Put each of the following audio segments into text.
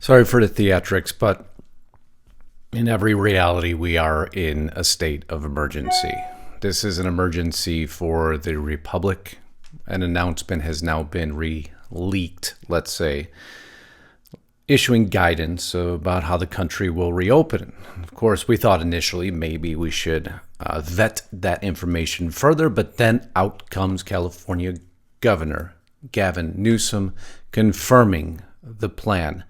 Sorry for the theatrics, but in every reality, we are in a state of emergency. This is an emergency for the Republic. An announcement has now been leaked, let's say, issuing guidance about how the country will reopen. Of course, we thought initially maybe we should vet that information further, but then out comes California Governor Gavin Newsom confirming the plan.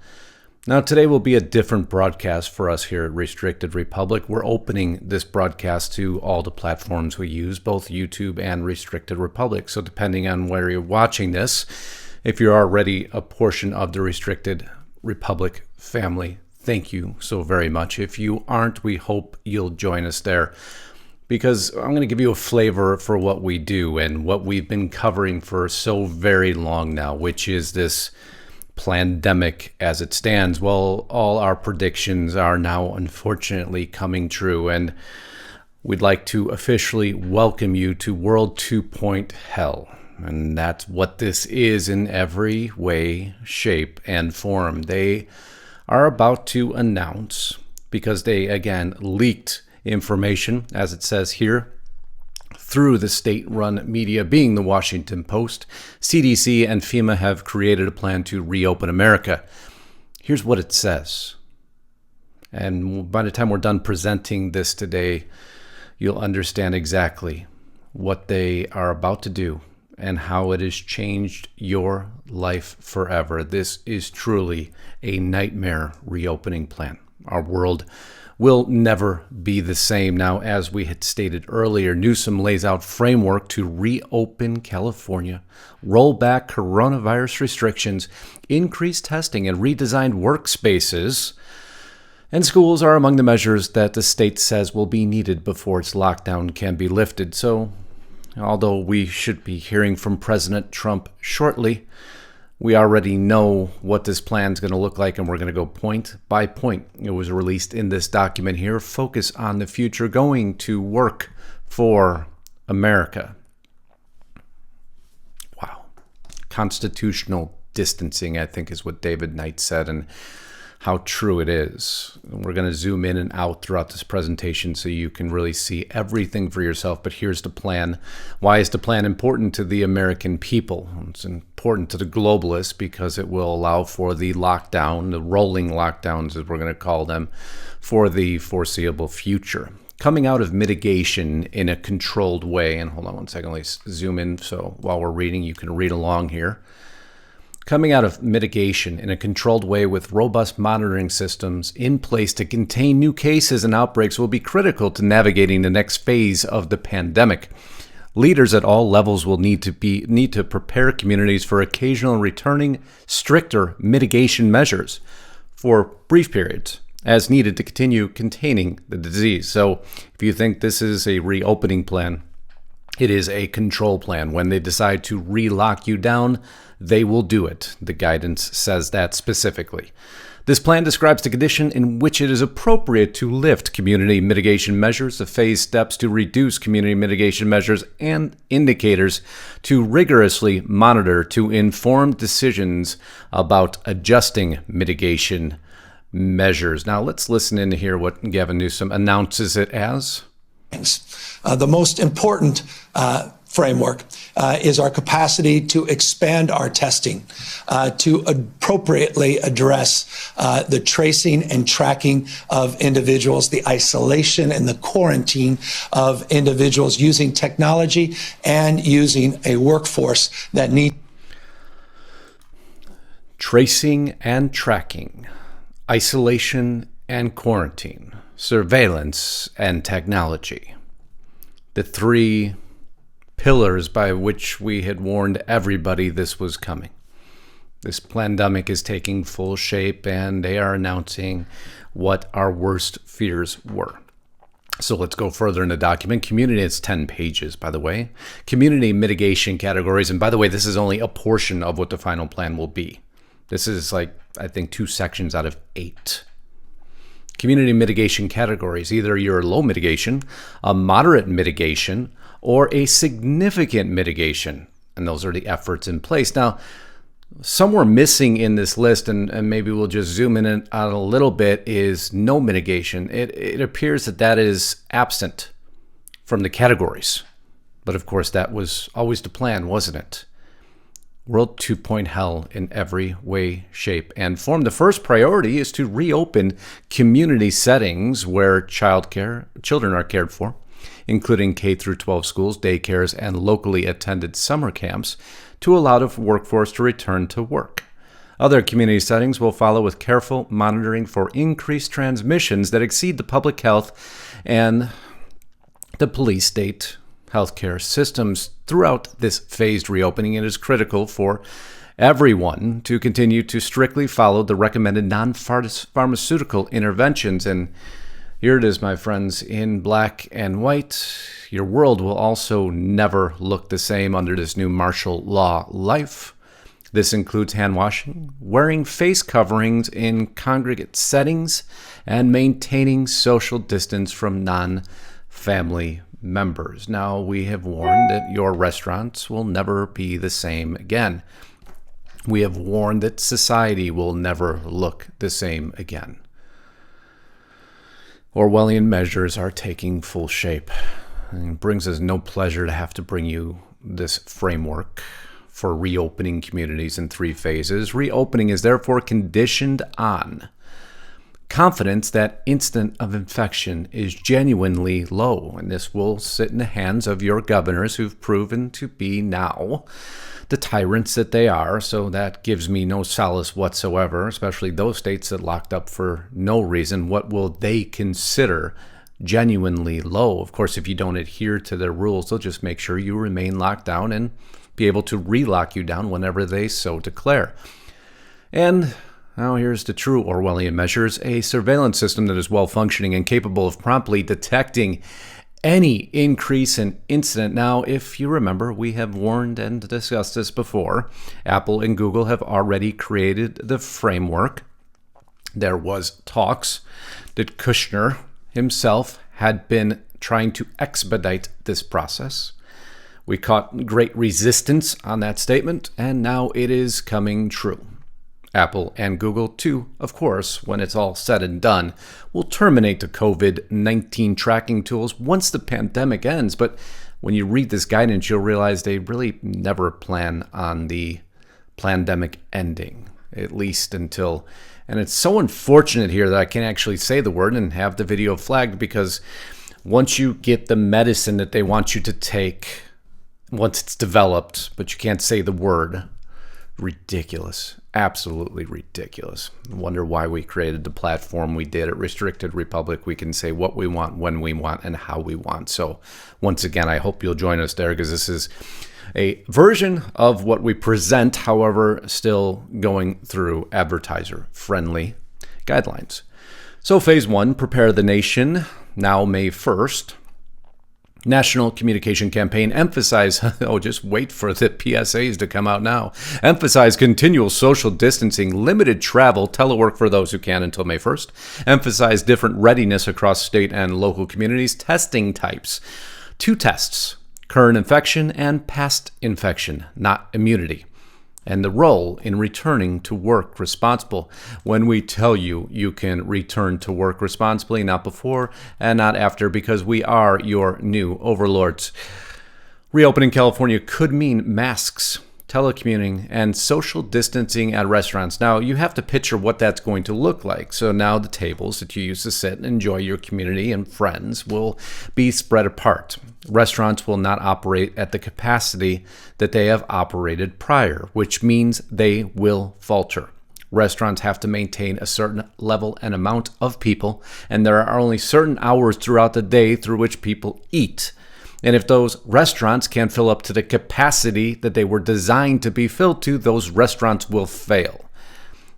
Now, today will be a different broadcast for us here at Restricted Republic. We're opening this broadcast to all the platforms we use, both YouTube and Restricted Republic. So depending on where you're watching this, if you're already a portion of the Restricted Republic family, thank you so very much. If you aren't, we hope you'll join us there, because I'm going to give you a flavor for what we do and what we've been covering for so very long now, which is this pandemic as it stands. Well, all our predictions are now unfortunately coming true, and we'd like to officially welcome you to World 2.0 Hell. And that's what this is in every way, shape, and form. They are about to announce, because they, again, leaked information, as it says here, through the state-run media, being the Washington Post. CDC and FEMA have created a plan to reopen America. Here's what it says. And by the time we're done presenting this today, you'll understand exactly what they are about to do and how it has changed your life forever. This is truly a nightmare reopening plan. Our world will never be the same. Now, as we had stated earlier, Newsom lays out framework to reopen California, roll back coronavirus restrictions, increase testing, and redesigned workspaces. And schools are among the measures that the state says will be needed before its lockdown can be lifted. So, although we should be hearing from President Trump shortly, we already know what this plan is going to look like, and we're going to go point by point. It was released in this document here. Focus on the future, going to work for America. Wow. Constitutional distancing, I think, is what David Knight said, and how true it is. We're going to zoom in and out throughout this presentation so you can really see everything for yourself. But here's the plan. Why is the plan important to the American people? It's important to the globalists because it will allow for the lockdown, the rolling lockdowns, as we're going to call them, for the foreseeable future. Coming out of mitigation in a controlled way. And hold on one second, let's zoom in so while we're reading, you can read along here. Coming out of mitigation in a controlled way with robust monitoring systems in place to contain new cases and outbreaks will be critical to navigating the next phase of the pandemic. Leaders at all levels will need to prepare communities for occasional returning stricter mitigation measures for brief periods as needed to continue containing the disease. So if you think this is a reopening plan, it is a control plan. When they decide to re-lock you down, they will do it. The guidance says that specifically. This plan describes the condition in which it is appropriate to lift community mitigation measures, the phase steps to reduce community mitigation measures, and indicators to rigorously monitor to inform decisions about adjusting mitigation measures. Now let's listen in to hear what Gavin Newsom announces it as. The most important framework is our capacity to expand our testing, to appropriately address the tracing and tracking of individuals, the isolation and the quarantine of individuals using technology and using a workforce that needs tracing and tracking, isolation and quarantine, surveillance and technology. The three pillars by which we had warned everybody this was coming. This pandemic is taking full shape, and they are announcing what our worst fears were. So let's go further in the document. Community, it's 10 pages, by the way. Community mitigation categories. And by the way, this is only a portion of what the final plan will be. This is like, I think, 2 sections out of 8. Community mitigation categories. Either you're low mitigation, a moderate mitigation, or a significant mitigation. And those are the efforts in place. Now, Somewhere missing in this list, and maybe we'll just zoom in on a little bit, is no mitigation. It appears that is absent from the categories. But of course, that was always the plan, wasn't it? World 2.0 hell in every way, shape, and form. The first priority is to reopen community settings where children are cared for, including K through 12 schools, daycares, and locally attended summer camps, to allow the workforce to return to work. Other community settings will follow with careful monitoring for increased transmissions that exceed the public health and the police state healthcare systems. Throughout this phased reopening, it is critical for everyone to continue to strictly follow the recommended non-pharmaceutical interventions. And here it is, my friends, in black and white. Your world will also never look the same under this new martial law life. This includes hand washing, wearing face coverings in congregate settings, and maintaining social distance from non-family members. Now, we have warned that your restaurants will never be the same again. We have warned that society will never look the same again. Orwellian measures are taking full shape. It brings us no pleasure to have to bring you this framework for reopening communities in 3 phases. Reopening is therefore conditioned on confidence that incidence of infection is genuinely low, and this will sit in the hands of your governors, who've proven to be now the tyrants that they are. So that gives me no solace whatsoever, especially those states that locked up for no reason. What will they consider genuinely low? Of course, if you don't adhere to their rules, they'll just make sure you remain locked down and be able to relock you down whenever they so declare. And now here's the true Orwellian measures: a surveillance system that is well functioning and capable of promptly detecting any increase in incident. Now, if you remember, we have warned and discussed this before. Apple and Google have already created the framework. There was talks that Kushner himself had been trying to expedite this process. We caught great resistance on that statement, and now it is coming true. Apple and Google, too, of course, when it's all said and done, will terminate the COVID-19 tracking tools once the pandemic ends. But when you read this guidance, you'll realize they really never plan on the pandemic ending, at least until... And it's so unfortunate here that I can't actually say the word and have the video flagged, because once you get the medicine that they want you to take, once it's developed, but you can't say the word, ridiculous. Absolutely ridiculous. I wonder why we created the platform we did at Restricted Republic. We can say what we want, when we want, and how we want. So once again, I hope you'll join us there, because this is a version of what we present, however, still going through advertiser-friendly guidelines. So phase 1, prepare the nation. Now May 1st. National Communication Campaign, emphasize, just wait for the PSAs to come out now. Emphasize continual social distancing, limited travel, telework for those who can until May 1st. Emphasize different readiness across state and local communities. Testing types. 2 tests, current infection and past infection, not immunity. And the role in returning to work responsible. When we tell you, you can return to work responsibly, not before and not after, because we are your new overlords. Reopening California could mean masks, telecommuting, and social distancing at restaurants. Now, you have to picture what that's going to look like. So now the tables that you used to sit and enjoy your community and friends will be spread apart. Restaurants will not operate at the capacity that they have operated prior, which means they will falter. Restaurants have to maintain a certain level and amount of people, and there are only certain hours throughout the day through which people eat. And if those restaurants can't fill up to the capacity that they were designed to be filled to, those restaurants will fail.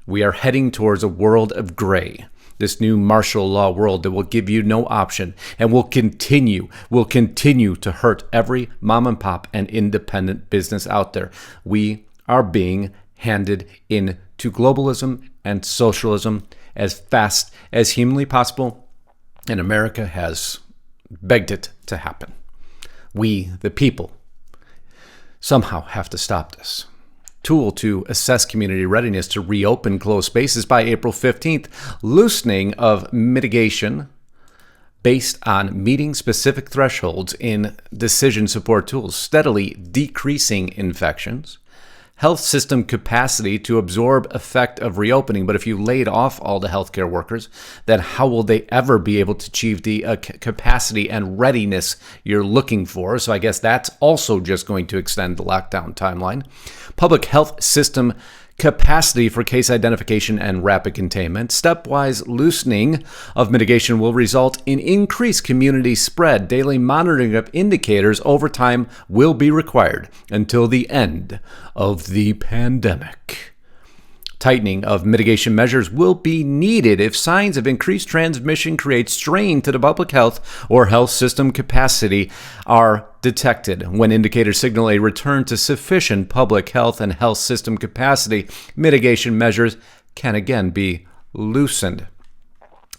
We are heading towards a world of gray, this new martial law world that will give you no option and will continue to hurt every mom and pop and independent business out there. We are being handed into globalism and socialism as fast as humanly possible, and America has begged it to happen. We, the people, somehow have to stop this. tool to assess community readiness to reopen closed spaces by April 15th, loosening of mitigation based on meeting specific thresholds in decision support tools, steadily decreasing infections, health system capacity to absorb effect of reopening. But if you laid off all the healthcare workers, then how will they ever be able to achieve the capacity and readiness you're looking for? So I guess that's also just going to extend the lockdown timeline. Public health system capacity for case identification and rapid containment. Stepwise loosening of mitigation will result in increased community spread. Daily monitoring of indicators over time will be required until the end of the pandemic. Tightening of mitigation measures will be needed if signs of increased transmission create strain to the public health or health system capacity are detected. When indicators signal a return to sufficient public health and health system capacity, mitigation measures can again be loosened.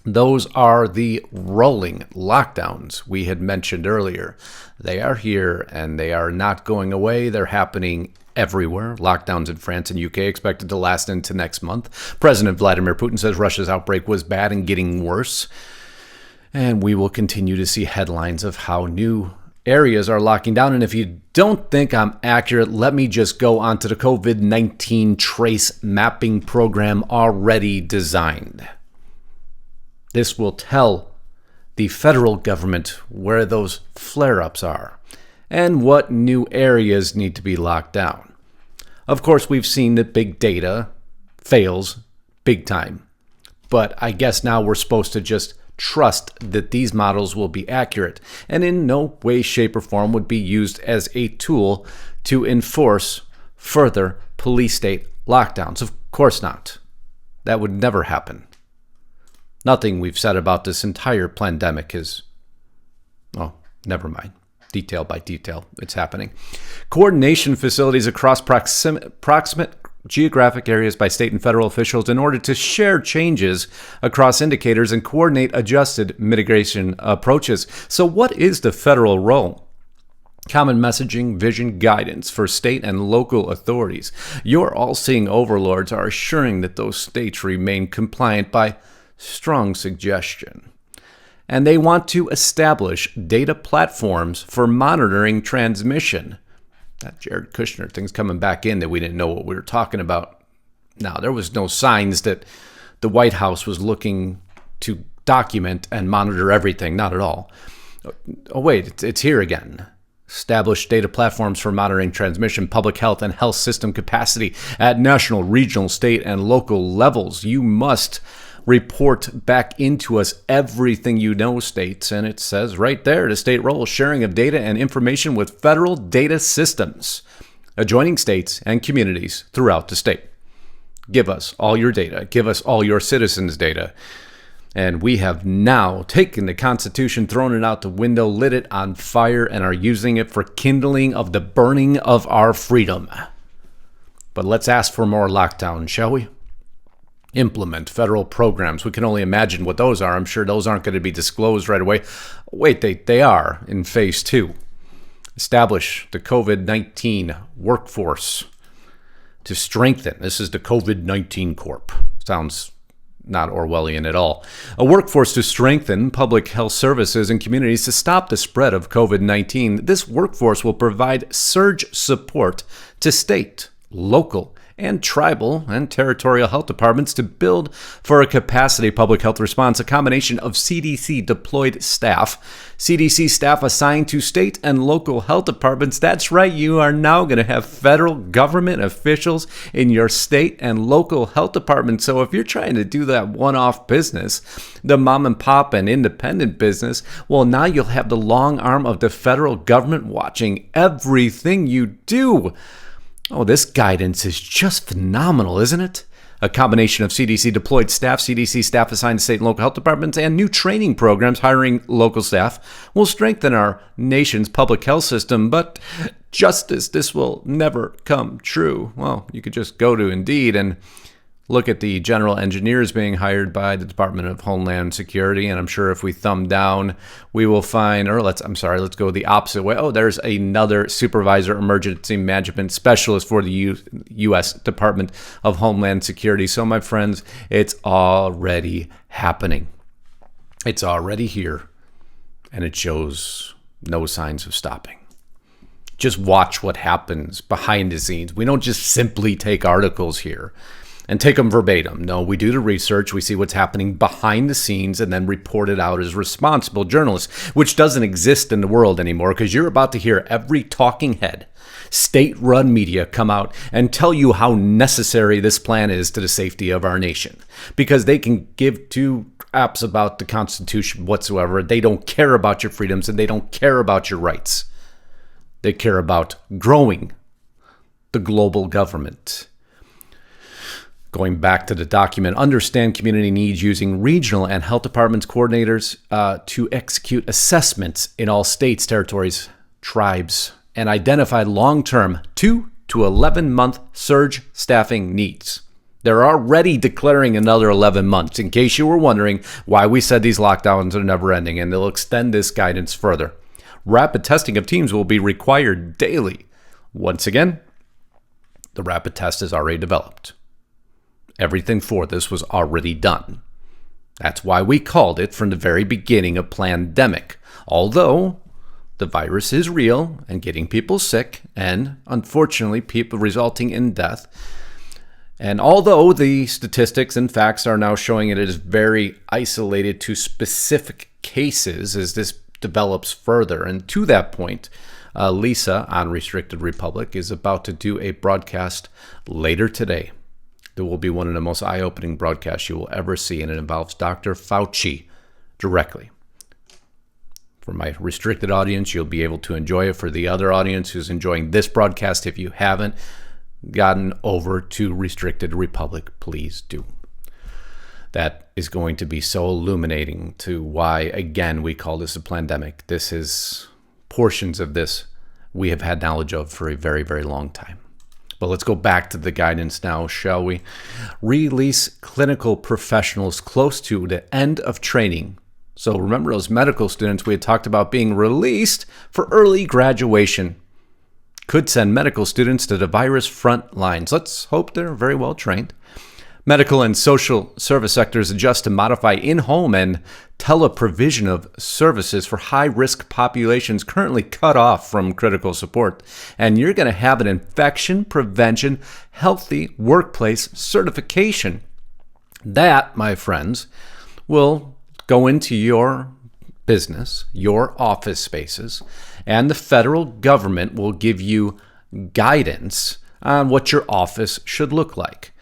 Those are the rolling lockdowns we had mentioned earlier. They are here and they are not going away. They're happening everywhere. Lockdowns in France and UK expected to last into next month. President Vladimir Putin says Russia's outbreak was bad and getting worse. And we will continue to see headlines of how new areas are locking down. And if you don't think I'm accurate, let me just go on to the COVID-19 trace mapping program already designed. This will tell the federal government where those flare-ups are and what new areas need to be locked down. Of course, we've seen that big data fails big time, but I guess now we're supposed to just trust that these models will be accurate and in no way, shape, or form would be used as a tool to enforce further police state lockdowns. Of course not. That would never happen. Nothing we've said about this entire pandemic is, oh, never mind. Detail by detail, it's happening. Coordination facilities across proximate geographic areas by state and federal officials in order to share changes across indicators and coordinate adjusted mitigation approaches. So what is the federal role? Common messaging, vision, guidance for state and local authorities. Your all-seeing overlords are assuring that those states remain compliant by strong suggestion. And they want to establish data platforms for monitoring transmission. That Jared Kushner thing's coming back in that we didn't know what we were talking about. Now, there was no signs that the White House was looking to document and monitor everything. Not at all. Oh, wait, it's here again. Establish data platforms for monitoring transmission, public health, and health system capacity at national, regional, state, and local levels. You must report back into us everything you know, states. And it says right there, the state role, sharing of data and information with federal data systems, adjoining states and communities throughout the state. Give us all your data. Give us all your citizens' data. And we have now taken the Constitution, thrown it out the window, lit it on fire, and are using it for kindling of the burning of our freedom. But let's ask for more lockdown, shall we? Implement federal programs. We can only imagine what those are. I'm sure those aren't going to be disclosed right away. Wait, they are in phase 2. Establish the COVID-19 workforce to strengthen. This is the COVID-19 Corp. Sounds not Orwellian at all. A workforce to strengthen public health services and communities to stop the spread of COVID-19. This workforce will provide surge support to state, local, and tribal and territorial health departments to build for a capacity public health response, a combination of CDC deployed staff, CDC staff assigned to state and local health departments. That's right, you are now going to have federal government officials in your state and local health departments. So if you're trying to do that one-off business, the mom and pop and independent business, well, now you'll have the long arm of the federal government watching everything you do. Oh, this guidance is just phenomenal, isn't it? A combination of CDC deployed staff, CDC staff assigned to state and local health departments, and new training programs hiring local staff will strengthen our nation's public health system. But justice, this will never come true. Well, you could just go to Indeed and look at the general engineers being hired by the Department of Homeland Security, and I'm sure if we thumb down, we will find, or let's go the opposite way. Oh, there's another supervisor emergency management specialist for the U.S. Department of Homeland Security. So my friends, it's already happening. It's already here, and it shows no signs of stopping. Just watch what happens behind the scenes. We don't just simply take articles here and take them verbatim. No, we do the research, we see what's happening behind the scenes, and then report it out as responsible journalists, which doesn't exist in the world anymore, because you're about to hear every talking head, state-run media come out and tell you how necessary this plan is to the safety of our nation, because they can give two craps about the Constitution whatsoever. They don't care about your freedoms, and they don't care about your rights. They care about growing the global government. Going back to the document, understand community needs using regional and health departments coordinators to execute assessments in all states, territories, tribes, and identify long-term 2 to 11-month surge staffing needs. They're already declaring another 11 months, in case you were wondering why we said these lockdowns are never ending, and they'll extend this guidance further. Rapid testing of teams will be required daily. Once again, the rapid test is already developed. Everything for this was already done. That's why we called it from the very beginning a plandemic. Although the virus is real and getting people sick and, unfortunately, people resulting in death. And although the statistics and facts are now showing it is very isolated to specific cases as this develops further. And to that point, Lisa on Restricted Republic is about to do a broadcast later today. There will be one of the most eye-opening broadcasts you will ever see, and it involves Dr. Fauci directly. For my restricted audience, you'll be able to enjoy it. For the other audience who's enjoying this broadcast, if you haven't gotten over to Restricted Republic, please do. That is going to be so illuminating to why, again, we call this a plandemic. This is portions of this we have had knowledge of for a very, very long time. But let's go back to the guidance now, shall we? Release clinical professionals close to the end of training. So remember those medical students we had talked about being released for early graduation. Could send medical students to the virus front lines. Let's hope they're very well trained. Medical and social service sectors adjust to modify in-home and teleprovision of services for high-risk populations currently cut off from critical support. And you're going to have an infection prevention healthy workplace certification. That, my friends, will go into your business, your office spaces, and the federal government will give you guidance on what your office should look like.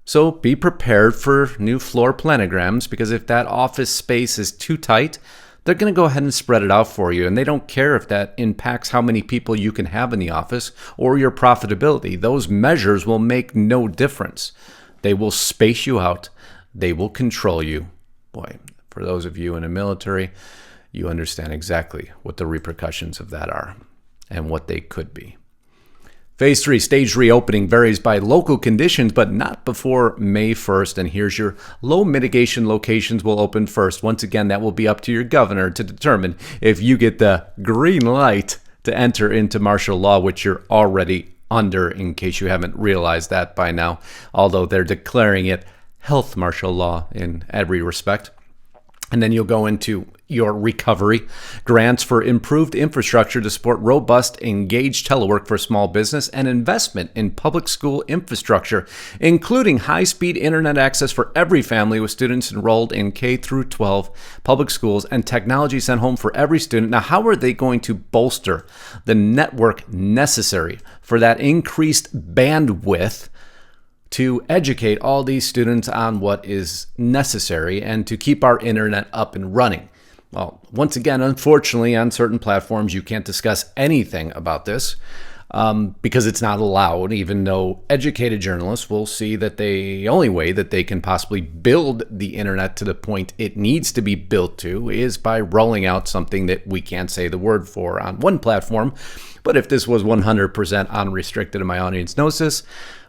So be prepared for new floor planograms, because if that office space is too tight, they're going to go ahead and spread it out for you. And they don't care if that impacts how many people you can have in the office or your profitability. Those measures will make no difference. They will space you out. They will control you. Boy, for those of you in the military, you understand exactly what the repercussions of that are and what they could be. Phase 3 stage reopening varies by local conditions, but not before May 1st. And here's your low mitigation locations will open first. Once again, that will be up to your governor to determine if you get the green light to enter into martial law, which you're already under, in case you haven't realized that by now, although they're declaring it health martial law in every respect. And then you'll go into your recovery, grants for improved infrastructure to support robust, engaged telework for small business, and investment in public school infrastructure, including high-speed internet access for every family with students enrolled in K through 12 public schools, and technology sent home for every student. Now, how are they going to bolster the network necessary for that increased bandwidth to educate all these students on what is necessary and to keep our internet up and running? Well, once again, unfortunately, on certain platforms, you can't discuss anything about this because it's not allowed, even though educated journalists will see that the only way that they can possibly build the internet to the point it needs to be built to is by rolling out something that we can't say the word for on one platform. But if this was 100% unrestricted and my audience knows this,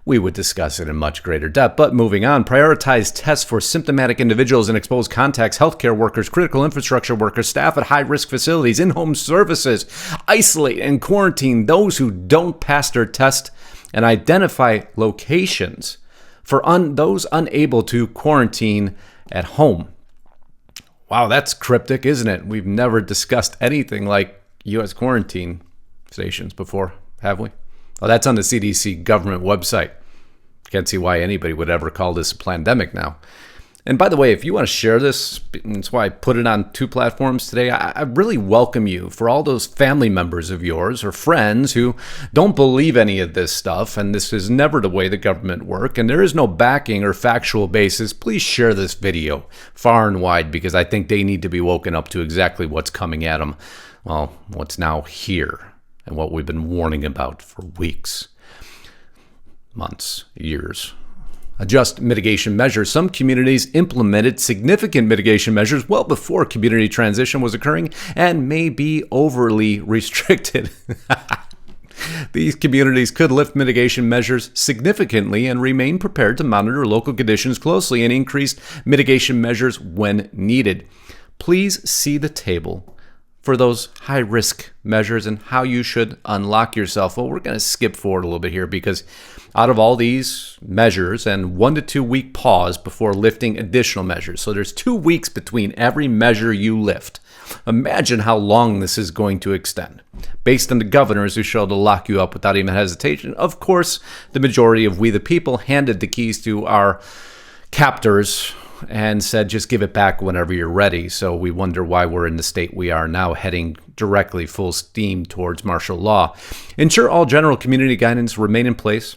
we would discuss it in much greater depth. But moving on, prioritize tests for symptomatic individuals and exposed contacts, healthcare workers, critical infrastructure workers, staff at high-risk facilities, in-home services. Isolate and quarantine those who don't pass their test and identify locations for those unable to quarantine at home. Wow, that's cryptic, isn't it? We've never discussed anything like U.S. quarantine stations before, have we? Well, that's on the CDC government website. Can't see why anybody would ever call this a pandemic now. And by the way, if you want to share this, that's why I put it on 2 platforms today. I really welcome you for all those family members of yours or friends who don't believe any of this stuff, and this is never the way the government works, and there is no backing or factual basis. Please share this video far and wide, because I think they need to be woken up to exactly what's coming at them. Well, what's now here and what we've been warning about for weeks, months, years. Adjust mitigation measures. Some communities implemented significant mitigation measures well before community transition was occurring and may be overly restricted. These communities could lift mitigation measures significantly and remain prepared to monitor local conditions closely and increase mitigation measures when needed. Please see the table for those high-risk measures and how you should unlock yourself. Well, we're going to skip forward a little bit here, because out of all these measures and 1 to 2 week pause before lifting additional measures. So there's 2 weeks between every measure you lift. Imagine how long this is going to extend. Based on the governors who showed to lock you up without even hesitation. Of course, the majority of we the people handed the keys to our captors and said, just give it back whenever you're ready. So we wonder why we're in the state we are now, heading directly full steam towards martial law. Ensure all general community guidance remain in place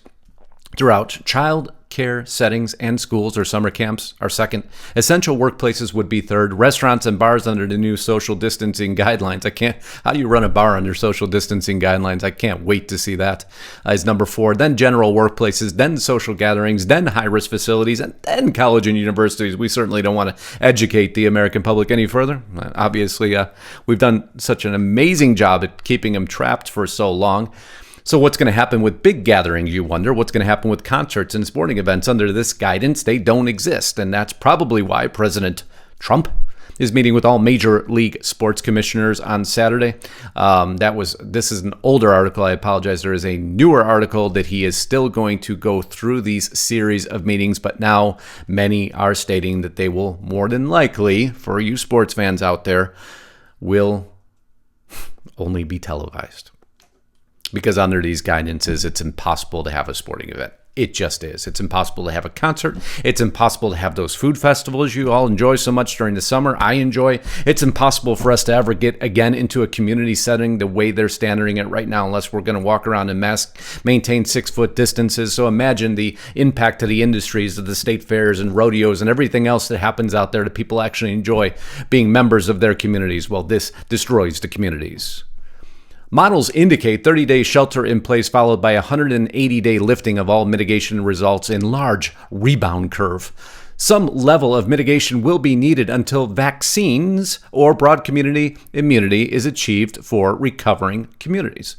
throughout. Child care settings and schools or summer camps are second. Essential workplaces would be third. Restaurants and bars under the new social distancing guidelines. How do you run a bar under social distancing guidelines? I can't wait to see that. Is number 4. Then general workplaces, then social gatherings, then high-risk facilities, and then college and universities. We certainly don't want to educate the American public any further. Obviously, we've done such an amazing job at keeping them trapped for so long. So what's going to happen with big gatherings, you wonder? What's going to happen with concerts and sporting events? Under this guidance, they don't exist. And that's probably why President Trump is meeting with all major league sports commissioners on Saturday. This is an older article. I apologize. There is a newer article that he is still going to go through these series of meetings, but now many are stating that they will more than likely, for you sports fans out there, will only be televised. Because under these guidances, it's impossible to have a sporting event. It just is. It's impossible to have a concert. It's impossible to have those food festivals you all enjoy so much during the summer. I enjoy. It's impossible for us to ever get again into a community setting the way they're standarding it right now, unless we're going to walk around in masks, maintain 6-foot distances. So imagine the impact to the industries of the state fairs and rodeos and everything else that happens out there that people actually enjoy being members of their communities. Well, this destroys the communities. Models indicate 30-day shelter in place followed by 180-day lifting of all mitigation results in large rebound curve. Some level of mitigation will be needed until vaccines or broad community immunity is achieved for recovering communities.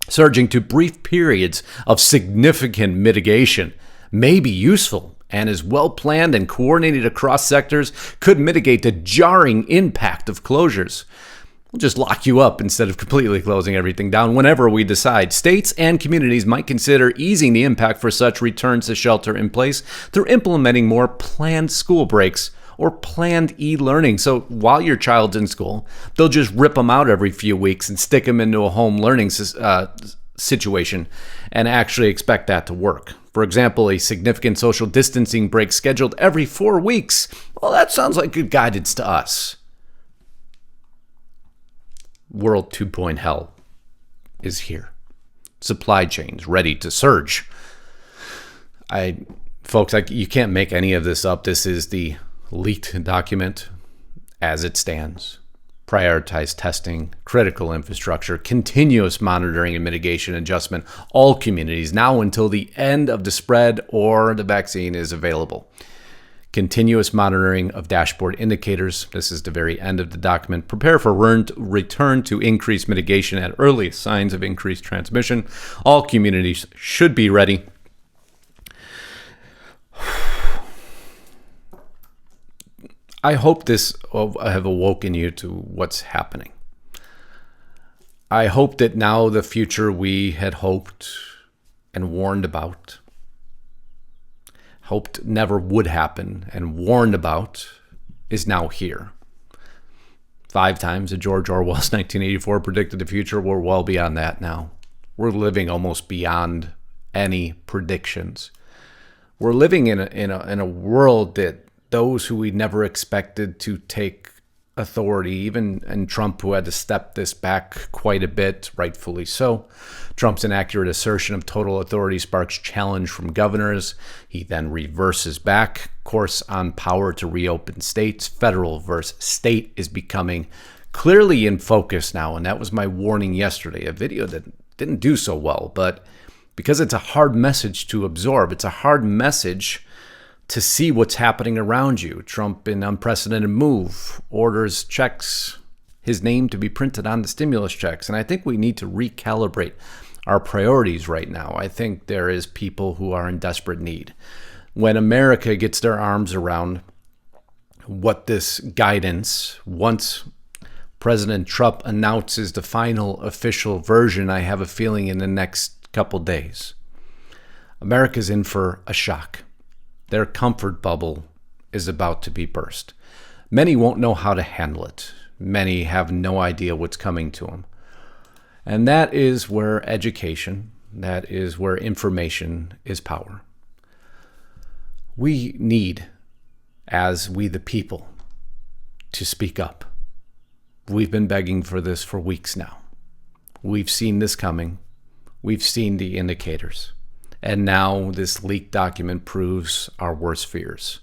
Surging to brief periods of significant mitigation may be useful and is well planned and coordinated across sectors, could mitigate the jarring impact of closures. We'll just lock you up instead of completely closing everything down whenever we decide. States and communities might consider easing the impact for such returns to shelter in place through implementing more planned school breaks or planned e-learning. So while your child's in school, they'll just rip them out every few weeks and stick them into a home learning situation and actually expect that to work. For example, a significant social distancing break scheduled every 4 weeks. Well, that sounds like good guidance to us. World 2.0 hell is here. Supply chains ready to surge. Folks, you can't make any of this up. This is the leaked document as it stands. Prioritize testing, critical infrastructure, continuous monitoring and mitigation adjustment, all communities now until the end of the spread or the vaccine is available. Continuous monitoring of dashboard indicators. This is the very end of the document. Prepare for return to increased mitigation at early signs of increased transmission. All communities should be ready I hope this have awoken you to what's happening. I hope that now the future we had hoped and warned about, hoped never would happen and warned about, is now here. 5 times that George Orwell's 1984 predicted the future. We're well beyond that now. We're living almost beyond any predictions. We're living in a world that those who we never expected to take authority, even and Trump, who had to step this back quite a bit, rightfully so. Trump's inaccurate assertion of total authority sparks challenge from governors. He then reverses back course on power to reopen states. Federal versus state is becoming clearly in focus now, and that was my warning yesterday, a video that didn't do so well, but because it's a hard message to absorb, it's a hard message to see what's happening around you. Trump, in unprecedented move, orders checks, his name to be printed on the stimulus checks. And I think we need to recalibrate our priorities right now. I think there is people who are in desperate need. When America gets their arms around what this guidance, once President Trump announces the final official version, I have a feeling in the next couple days, America's in for a shock. Their comfort bubble is about to be burst. Many won't know how to handle it. Many have no idea what's coming to them. And that is where education, that is where information is power. We need, as we the people, to speak up. We've been begging for this for weeks now. We've seen this coming. We've seen the indicators. And now this leaked document proves our worst fears.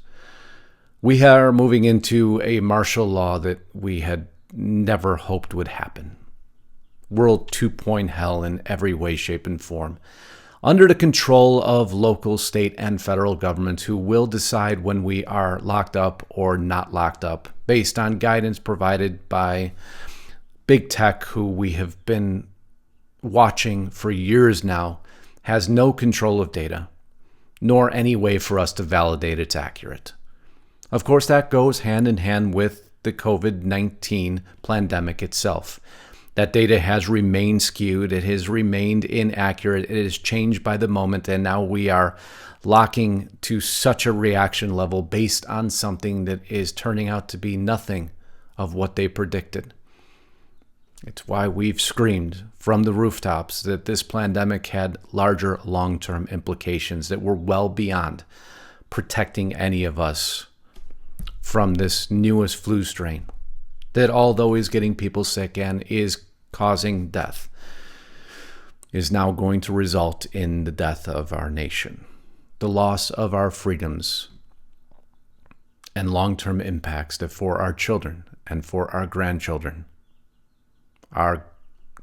We are moving into a martial law that we had never hoped would happen. World 2.0 hell in every way, shape, and form. Under the control of local, state, and federal governments who will decide when we are locked up or not locked up based on guidance provided by big tech, who we have been watching for years now, has no control of data, nor any way for us to validate it's accurate. Of course, that goes hand in hand with the COVID-19 pandemic itself. That data has remained skewed, it has remained inaccurate, it is changed by the moment, and now we are locking to such a reaction level based on something that is turning out to be nothing of what they predicted. It's why we've screamed from the rooftops that this pandemic had larger long-term implications that were well beyond protecting any of us from this newest flu strain that, although is getting people sick and is causing death, is now going to result in the death of our nation, the loss of our freedoms, and long-term impacts that for our children and for our grandchildren are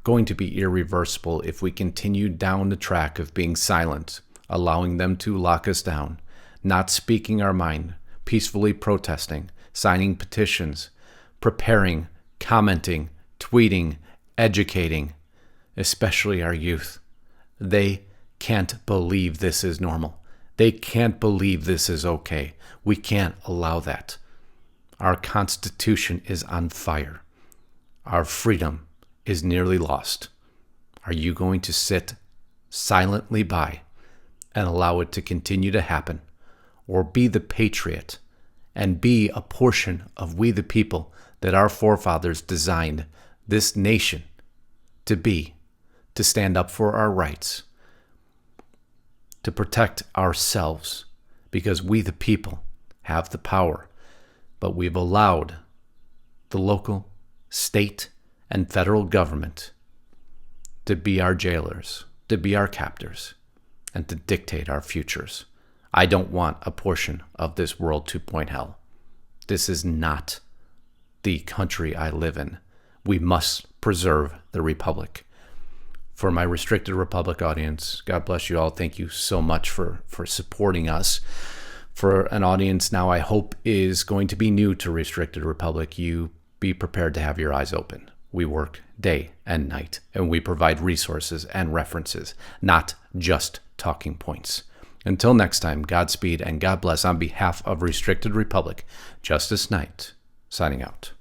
going to be irreversible if we continue down the track of being silent, allowing them to lock us down, not speaking our mind, peacefully protesting, signing petitions, preparing, commenting, tweeting, educating, especially our youth. They can't believe this is normal. They can't believe this is okay. We can't allow that. Our Constitution is on fire. Our freedom is nearly lost. Are you going to sit silently by and allow it to continue to happen? Or be the patriot and be a portion of we the people that our forefathers designed this nation to be, to stand up for our rights, to protect ourselves, because we the people have the power, but we've allowed the local, state, and federal government to be our jailers, to be our captors, and to dictate our futures. I don't want a portion of this world 2.0 hell. This is not the country I live in. We must preserve the republic. For my Restricted Republic audience, God bless you all. Thank you so much for supporting us. For an audience now I hope is going to be new to Restricted Republic, you be prepared to have your eyes open. We work day and night, and we provide resources and references, not just talking points. Until next time, Godspeed and God bless on behalf of Restricted Republic, Justus Knight, signing out.